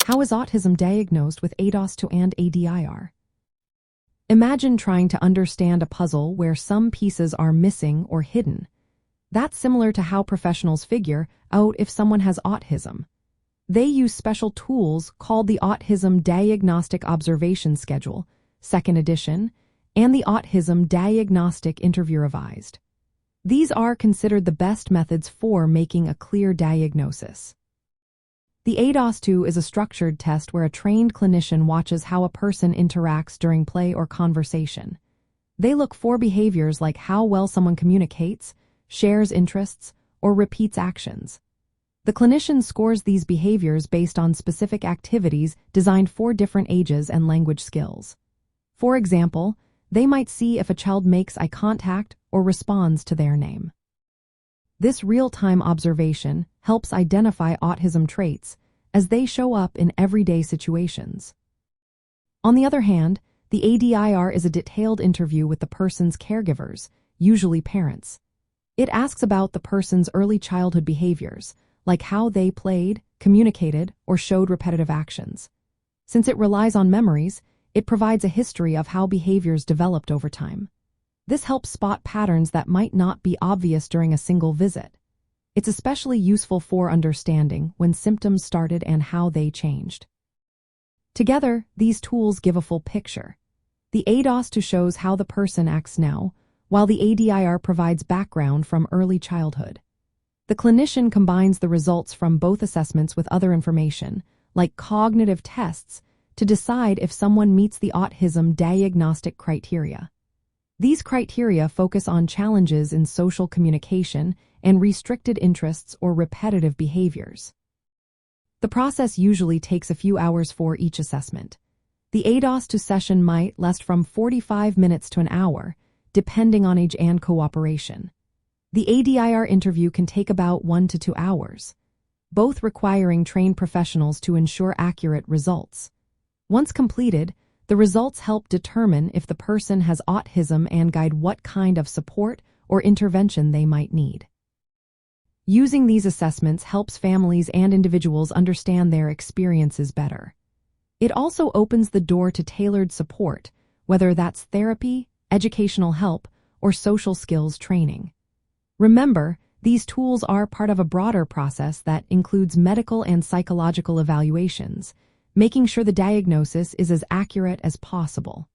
How is autism diagnosed with ADOS-2 and ADIR? Imagine trying to understand a puzzle where some pieces are missing or hidden. That's similar to how professionals figure out if someone has autism. They use special tools called the Autism Diagnostic Observation Schedule, 2nd edition, and the Autism Diagnostic Interview Revised. These are considered the best methods for making a clear diagnosis. The ADOS-2 is a structured test where a trained clinician watches how a person interacts during play or conversation. They look for behaviors like how well someone communicates, shares interests, or repeats actions. The clinician scores these behaviors based on specific activities designed for different ages and language skills. For example, they might see if a child makes eye contact or responds to their name. This real-time observation helps identify autism traits as they show up in everyday situations. On the other hand, the ADIR is a detailed interview with the person's caregivers, usually parents. It asks about the person's early childhood behaviors, like how they played, communicated, or showed repetitive actions. Since it relies on memories, it provides a history of how behaviors developed over time. This helps spot patterns that might not be obvious during a single visit. It's especially useful for understanding when symptoms started and how they changed. Together, these tools give a full picture. The ADOS-2 shows how the person acts now, while the ADIR provides background from early childhood. The clinician combines the results from both assessments with other information, like cognitive tests, to decide if someone meets the autism diagnostic criteria. These criteria focus on challenges in social communication and restricted interests or repetitive behaviors. The process usually takes a few hours for each assessment. The ADOS-2 session might last from 45 minutes to an hour, depending on age and cooperation. The ADIR interview can take about 1 to 2 hours, both requiring trained professionals to ensure accurate results. Once completed, the results help determine if the person has autism and guide what kind of support or intervention they might need. Using these assessments helps families and individuals understand their experiences better. It also opens the door to tailored support, whether that's therapy, educational help, or social skills training. Remember, these tools are part of a broader process that includes medical and psychological evaluations, making sure the diagnosis is as accurate as possible.